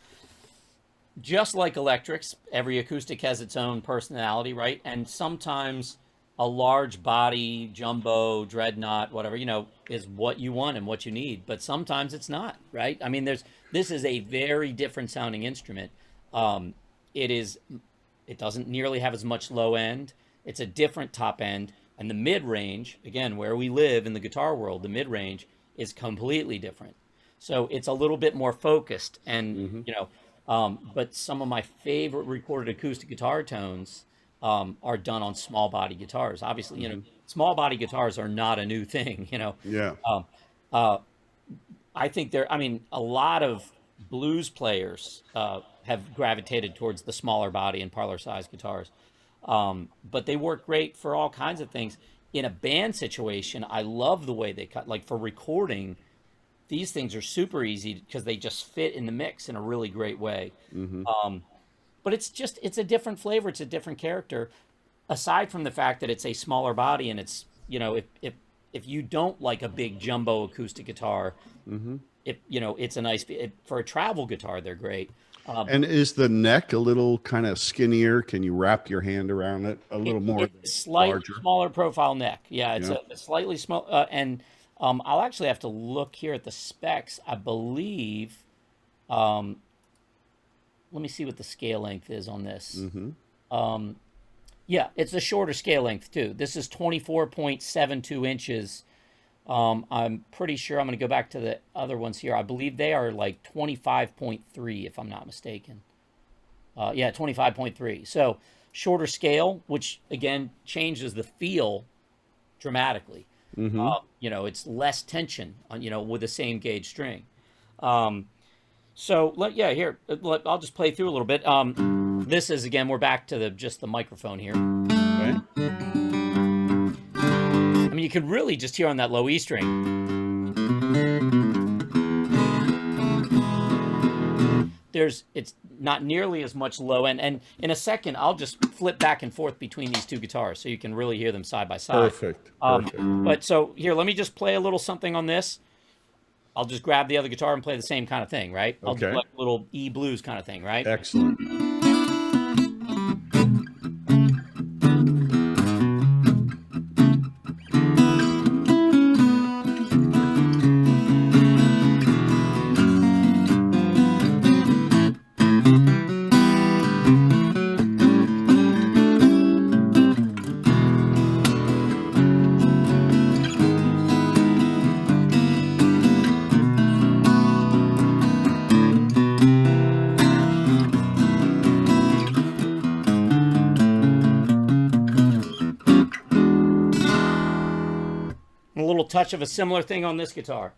just like electrics, every acoustic has its own personality, right? And sometimes a large body, jumbo, dreadnought, whatever, is what you want and what you need. But sometimes it's not, right? I mean, this is a very different sounding instrument. Um, it is, it doesn't nearly have as much low end. It's a different top end, and the mid range, again, where we live in the guitar world, the mid range is completely different. So it's a little bit more focused, and Hmm. but some of my favorite recorded acoustic guitar tones are done on small body guitars. Obviously, Hmm. small body guitars are not a new thing. Yeah. Um, uh, I think I mean, a lot of blues players have gravitated towards the smaller body and parlor size guitars. But they work great for all kinds of things. In a band situation, I love the way they cut. Like for recording, these things are super easy because they just fit in the mix in a really great way. Hmm. Um, but it's a different flavor, it's a different character. Aside from the fact that it's a smaller body and it's if you don't like a big jumbo acoustic guitar, it's a nice for a travel guitar. They're great. And is the neck a little kind of skinnier? Can you wrap your hand around it a little more? It's slightly larger? smaller profile neck. Yeah, it's Yeah. a slightly small. And I'll actually have to look here at the specs. I believe. Let me see what the scale length is on this. Yeah, it's a shorter scale length too. This is 24.72 inches. I'm pretty sure I'm going to go back to the other ones here. I believe they are like 25.3, if I'm not mistaken. Yeah, 25.3. So shorter scale, which again changes the feel dramatically. It's less tension on, with the same gauge string. Here, I'll just play through a little bit. This is, again, we're back to just the microphone here. Okay. I mean, you can really just hear on that low E string. It's not nearly as much low end. And in a second, I'll just flip back and forth between these two guitars so you can really hear them side by side. Perfect. But so here, let me just play a little something on this. I'll just grab the other guitar and play the same kind of thing, right? I'll do like a little E blues kind of thing, right? Excellent. Touch of a similar thing on this guitar.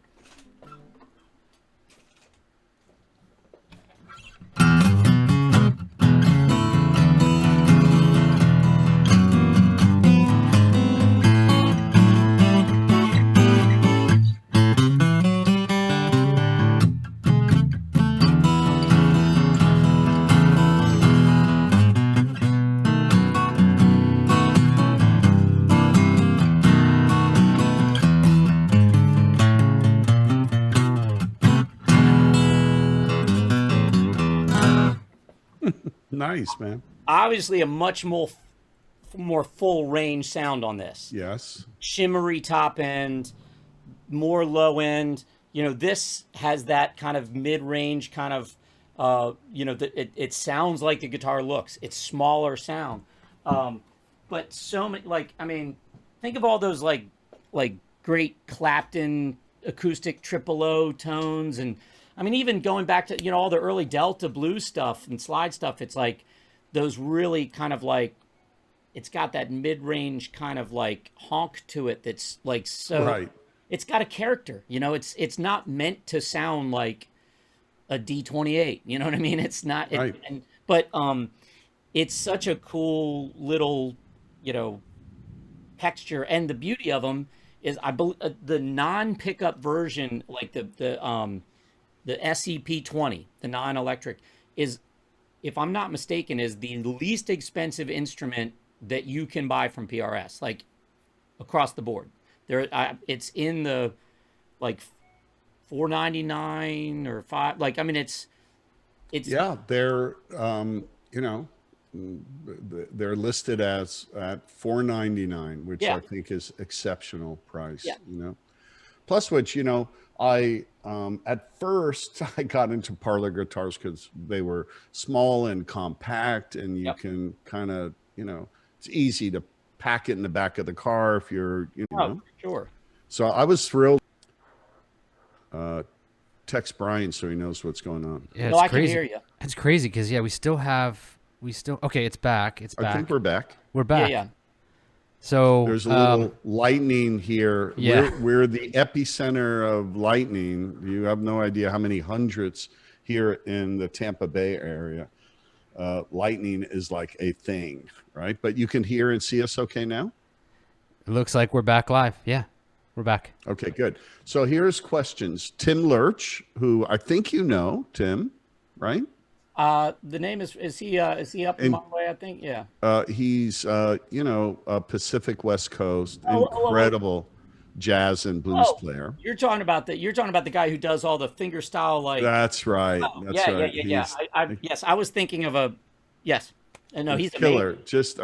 Nice, man. Obviously, a much more full range sound on this. Yes. Shimmery top end, more low end. This has that kind of mid range kind of. It sounds like the guitar looks. It's smaller sound, but so many. Think of all those like great Clapton acoustic triple O tones and. Even going back to, all the early Delta blues stuff and slide stuff, it's like those really kind of like, it's got that mid-range kind of like honk to it that's like so, right. It's got a character, it's not meant to sound like a D28, you know what I mean? It's not, right. But it's such a cool little, texture. And the beauty of them is, I believe, the non-pickup version, like the SEP20, the non-electric, is, if I'm not mistaken, is the least expensive instrument that you can buy from PRS, like across the board. It's in the like $499 or $5. It's yeah. They're they're listed as at $499, which I think is exceptional price. Yeah. Plus, which I at first I got into Parlor guitars because they were small and compact, and you can kind of it's easy to pack it in the back of the car if you're sure. So I was thrilled. Text Bryan so he knows what's going on. Yeah, I crazy. Can hear you. It's crazy because we still okay. It's back. I think we're back. We're back. Yeah. So there's a little lightning here. Yeah. We're the epicenter of lightning. You have no idea how many hundreds here in the Tampa Bay area. Lightning is like a thing, right? But you can hear and see us okay now? It looks like we're back live. Yeah, we're back. Okay, good. So here's questions. Tim Lurch, who I think Tim, right? The name is he up in my way, I think? Yeah. He's Pacific West Coast, incredible jazz and blues player. You're talking about the guy who does all the finger style, like. That's right. Oh, That's right. Yes, I was thinking of a. Yes, no, he's killer. amazing. Just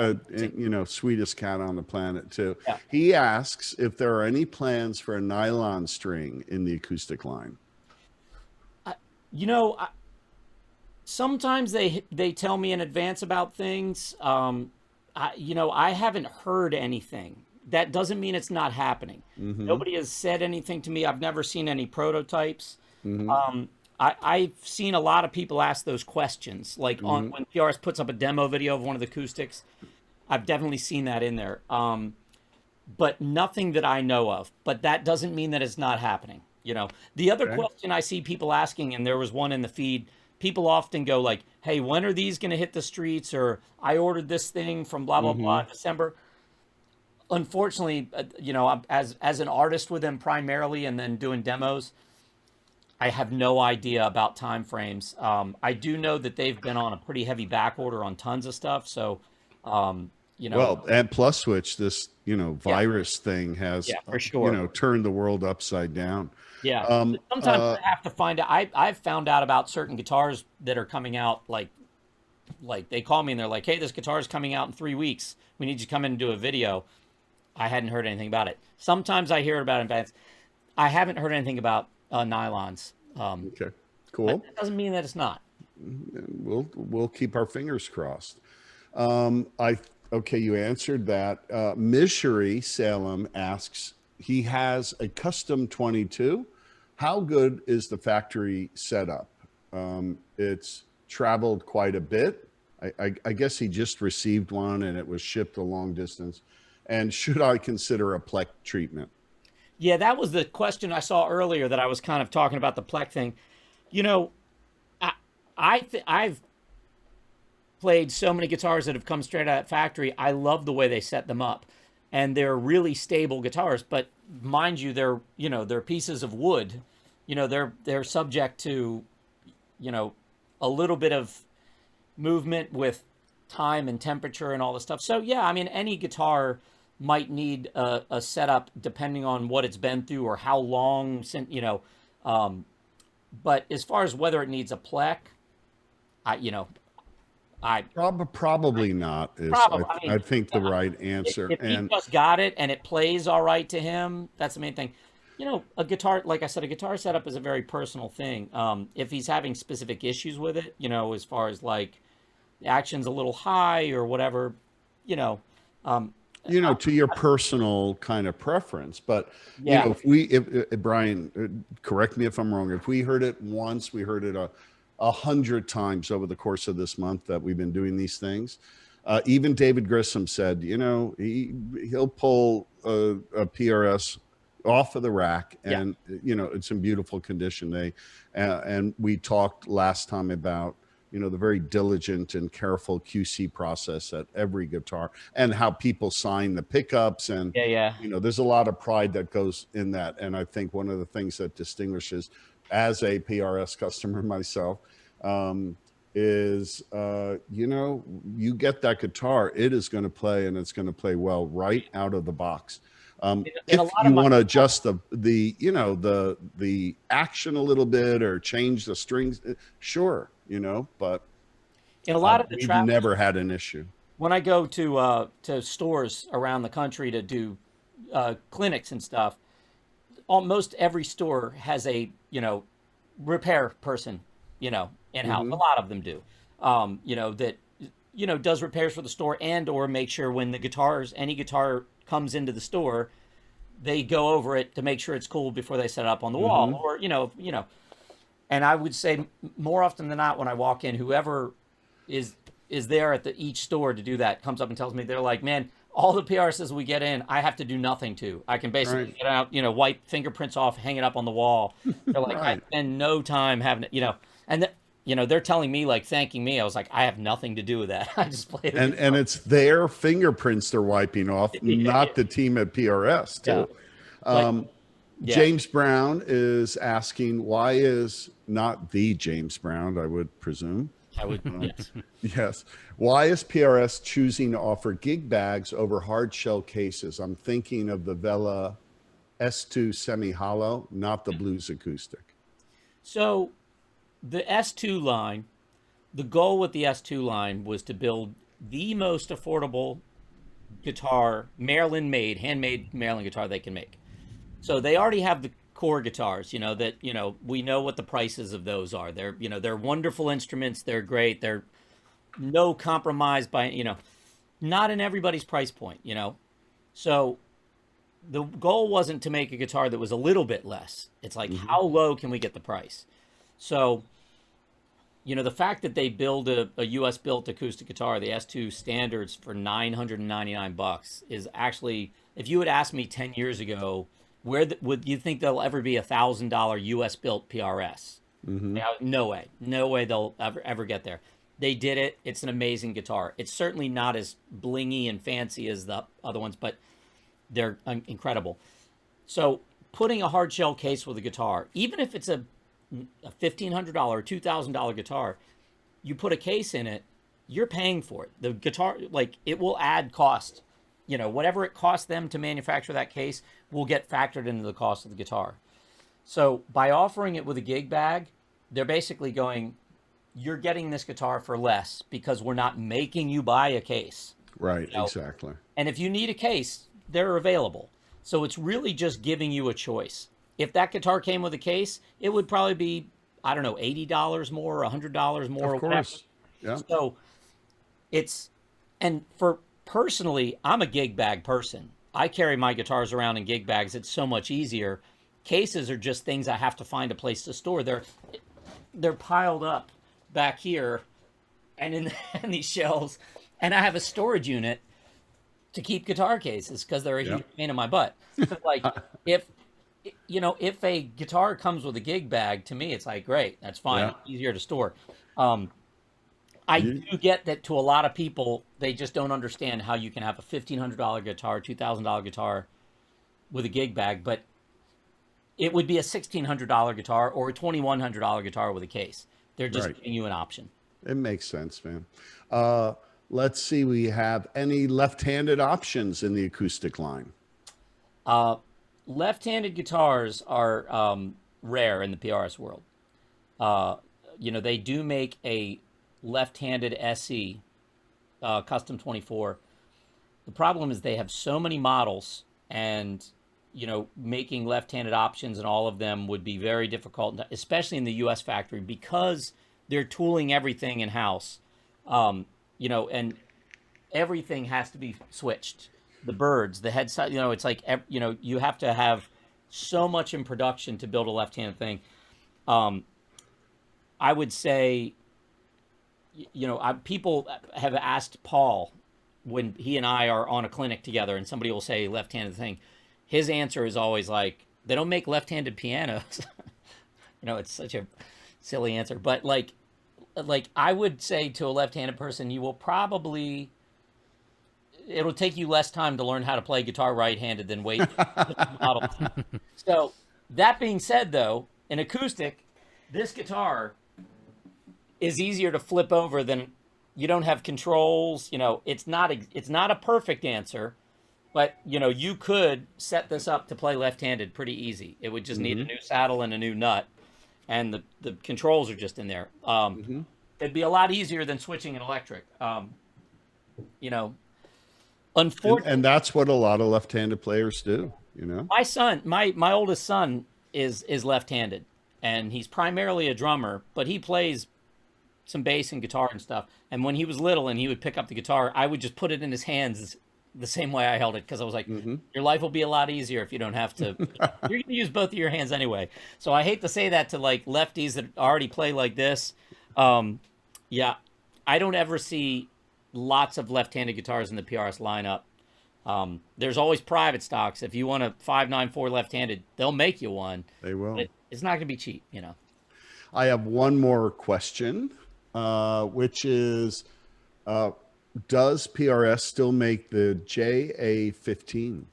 sweetest cat on the planet too. Yeah. He asks if there are any plans for a nylon string in the acoustic line. Sometimes they tell me in advance about things. I haven't heard anything. That doesn't mean it's not happening. Nobody has said anything to me. I've never seen any prototypes. I've seen a lot of people ask those questions, like when PRS puts up a demo video of one of the acoustics. I've definitely seen that in there, but nothing that I know of. But that doesn't mean that it's not happening. The other question I see people asking, and there was one in the feed, people often go like, hey, when are these going to hit the streets? Or I ordered this thing from blah, blah, blah, December. Unfortunately, as an artist with them primarily and then doing demos, I have no idea about time frames. I do know that they've been on a pretty heavy back order on tons of stuff. So, Well, and plus switch, this, virus thing has, for sure. turned the world upside down. Yeah. Sometimes I have to find out. I've found out about certain guitars that are coming out, like they call me and they're like, hey, this guitar is coming out in 3 weeks. We need you to come in and do a video. I hadn't heard anything about it. Sometimes I hear about it in advance. I haven't heard anything about nylons. Okay, cool. That doesn't mean that it's not. We'll keep our fingers crossed. Okay, you answered that. Mishri Salem asks, he has a custom 22. How good is the factory setup? It's traveled quite a bit. I guess he just received one and it was shipped a long distance. And should I consider a plec treatment? Yeah, that was the question I saw earlier that I was kind of talking about the plec thing. I've played so many guitars that have come straight out of that factory. I love the way they set them up, and they're really stable guitars. But mind you, they're pieces of wood. They're subject to, a little bit of movement with time and temperature and all this stuff. So yeah, I mean, any guitar might need a setup depending on what it's been through or how long since, but as far as whether it needs a plec, probably not is I think the right answer. If he just got it and it plays all right to him, that's the main thing. A guitar, like I said, a guitar setup is a very personal thing. If he's having specific issues with it, as far as like the action's a little high or whatever, to your personal kind of preference. But if Bryan, correct me if I'm wrong, if we heard it once, we heard it 100 times over the course of this month that we've been doing these things. Even David Grissom said, he'll pull a PRS off of the rack and it's in beautiful condition. And we talked last time about the very diligent and careful QC process at every guitar and how people sign the pickups. And, there's a lot of pride that goes in that. And I think one of the things that distinguishes, as a PRS customer myself, is, you get that guitar, it is going to play and it's going to play well right out of the box. If you want to adjust the action a little bit or change the strings, sure, but in a lot of the we've never had an issue. When I go to stores around the country to do clinics and stuff, almost every store has a repair person in-house. A lot of them do, that does repairs for the store and or make sure when any guitar comes into the store, they go over it to make sure it's cool before they set it up on the wall, or and I would say more often than not when I walk in, whoever is there at each store to do that comes up and tells me, they're like, man, all the PRSs we get in, I have to do nothing to. I can basically get out, wipe fingerprints off, hang it up on the wall. They're like, I spend no time having it, and they're telling me, like, thanking me. I was like, I have nothing to do with that. I just play it. And it's their fingerprints they're wiping off, not the team at PRS too. James Brown is asking, why is not the James Brown, I would presume. I would, yes. Yes. Why is PRS choosing to offer gig bags over hard shell cases? I'm thinking of the Vela S2 semi-hollow, not the blues acoustic. So the S2 line, the goal with the S2 line was to build the most affordable guitar, Maryland-made, handmade Maryland guitar they can make. So they already have the core guitars, that, we know what the prices of those are. They're wonderful instruments. They're great. They're no compromise by, not in everybody's price point, So the goal wasn't to make a guitar that was a little bit less. It's like, how low can we get the price? So, the fact that they build a US built acoustic guitar, the S2 standards, for $999 is actually, if you had asked me 10 years ago, would you think there'll ever be $1,000 US built PRS? No way. No way they'll ever get there. They did it. It's an amazing guitar. It's certainly not as blingy and fancy as the other ones, but they're incredible. So putting a hard shell case with a guitar, even if it's a $1,500 or $2,000 guitar, you put a case in it, you're paying for it. The guitar, it will add cost. Whatever it costs them to manufacture that case will get factored into the cost of the guitar. So by offering it with a gig bag, they're basically going, you're getting this guitar for less because we're not making you buy a case. Right, exactly. And if you need a case, they're available. So it's really just giving you a choice. If that guitar came with a case, it would probably be, I don't know, $80 more, $100 more. Of course. Yeah. So personally, I'm a gig bag person. I carry my guitars around in gig bags. It's so much easier. Cases are just things I have to find a place to store. They're piled up back here and in these shelves. And I have a storage unit to keep guitar cases because they're a huge pain in my butt. So if a guitar comes with a gig bag, to me, it's like, great, that's fine. It's easier to store. I do get that to a lot of people, they just don't understand how you can have a $1,500 guitar, $2,000 guitar with a gig bag, but it would be a $1,600 guitar or a $2,100 guitar with a case. They're just giving you an option. It makes sense, man. Let's see, we have any left-handed options in the acoustic line? Left-handed guitars are rare in the PRS world. They do make a left-handed SE, custom 24. The problem is they have so many models, and making left-handed options and all of them would be very difficult, especially in the US factory, because they're tooling everything in-house. And everything has to be switched. The birds, the headset, it's like, you have to have so much in production to build a left-handed thing. I would say, people have asked Paul when he and I are on a clinic together and somebody will say left-handed thing. His answer is always like, they don't make left-handed pianos. It's such a silly answer. But like I would say to a left-handed person, you will probably, it'll take you less time to learn how to play guitar right-handed than wait. So that being said, though, in acoustic, this guitar is easier to flip over than, you don't have controls. It's not a perfect answer, but you could set this up to play left-handed pretty easy. It would just need a new saddle and a new nut, and the controls are just in there. It'd be a lot easier than switching an electric. Unfortunately, and that's what a lot of left-handed players do. My son, my oldest son is left-handed, and he's primarily a drummer, but he plays some bass and guitar and stuff. And when he was little and he would pick up the guitar, I would just put it in his hands the same way I held it, because I was like, your life will be a lot easier if you don't have to. You're going to use both of your hands anyway. So I hate to say that to lefties that already play like this. I don't ever see lots of left-handed guitars in the PRS lineup. There's always private stocks. If you want a 594 left-handed, they'll make you one. They will. But it's not going to be cheap, I have one more question, which is, does PRS still make the JA15?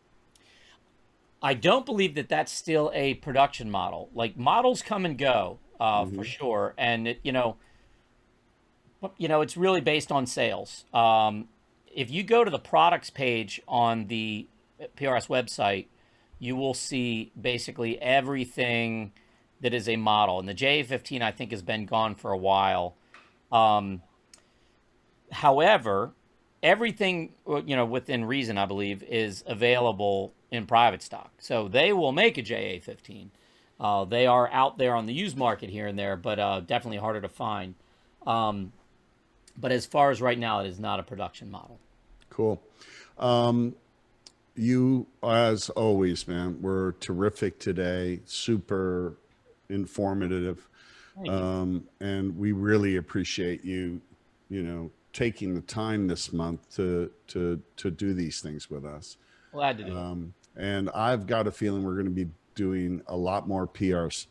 I don't believe that that's still a production model. Models come and go, for sure. And it's really based on sales. If you go to the products page on the PRS website, you will see basically everything that is a model. And the JA15, I think, has been gone for a while. However, everything, within reason, I believe, is available in private stock. So they will make a JA15. They are out there on the used market here and there, but definitely harder to find. But as far as right now, it is not a production model. Cool. You, as always, man, were terrific today. Super informative. And we really appreciate you, taking the time this month to do these things with us. Glad to do it. And I've got a feeling we're going to be doing a lot more PRS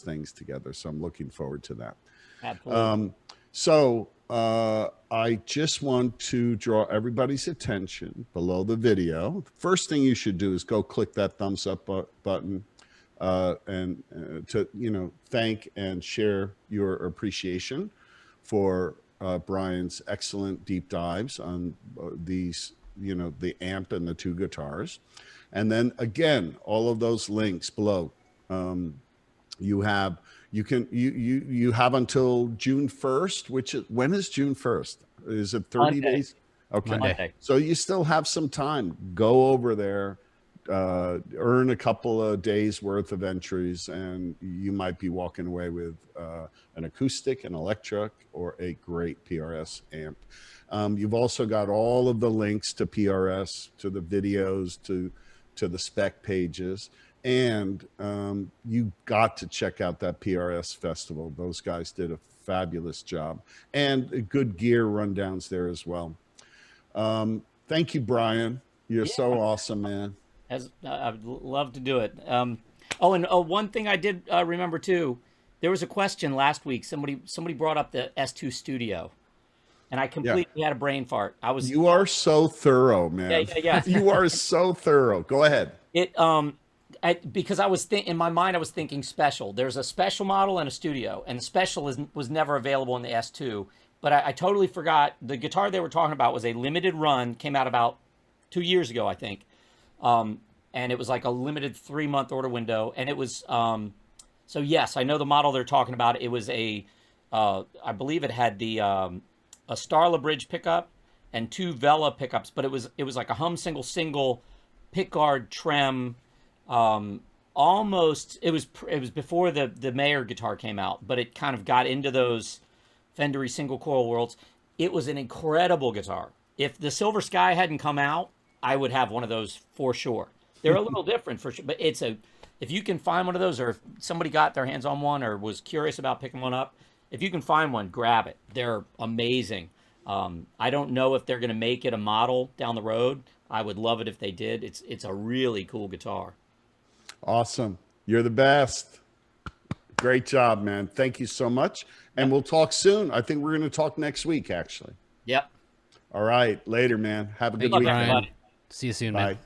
things together. So I'm looking forward to that. Absolutely. I just want to draw everybody's attention below the video. The first thing you should do is go click that thumbs up button and to thank and share your appreciation for Bryan's excellent deep dives on these, the amp and the two guitars. And then again, all of those links below. You have until June 1st, when is June 1st? Is it 30 Monday. days? Okay. Monday. So you still have some time. Go over there, earn a couple of days worth of entries, and you might be walking away with an acoustic, an electric, or a great PRS amp. You've also got all of the links to PRS, to the videos, to the spec pages. And you got to check out that PRS festival. Those guys did a fabulous job, and good gear rundowns there as well. Thank you, Bryan. You're so awesome, man. I'd love to do it. One thing I did remember too, there was a question last week. Somebody brought up the S2 Studio, and I completely had a brain fart. You are so thorough, man. Yeah. You are so thorough. Go ahead. Because I was in my mind, I was thinking special. There's a special model and a studio, and the special was never available in the S2. But I totally forgot the guitar they were talking about was a limited run, came out about 2 years ago, I think, and it was like a limited 3-month order window, and it was so yes, I know the model they're talking about. It was I believe it had the a Starla bridge pickup and 2 Vela pickups, but it was like a hum single pickguard trem. Almost it was before the Mayer guitar came out, but it kind of got into those Fendery single coil worlds. It was an incredible guitar. If the Silver Sky hadn't come out, I would have one of those for sure. They're a little different for sure, but if you can find one of those, or if somebody got their hands on one or was curious about picking one up, if you can find one, grab it. They're amazing. I don't know if they're going to make it a model down the road. I would love it if they did. It's a really cool guitar. Awesome. You're the best. Great job, man. Thank you so much. And we'll talk soon. I think we're going to talk next week, actually. Yep. All right. Later, man. Have a good Good luck, weekend. everybody. See you soon, Bye. man.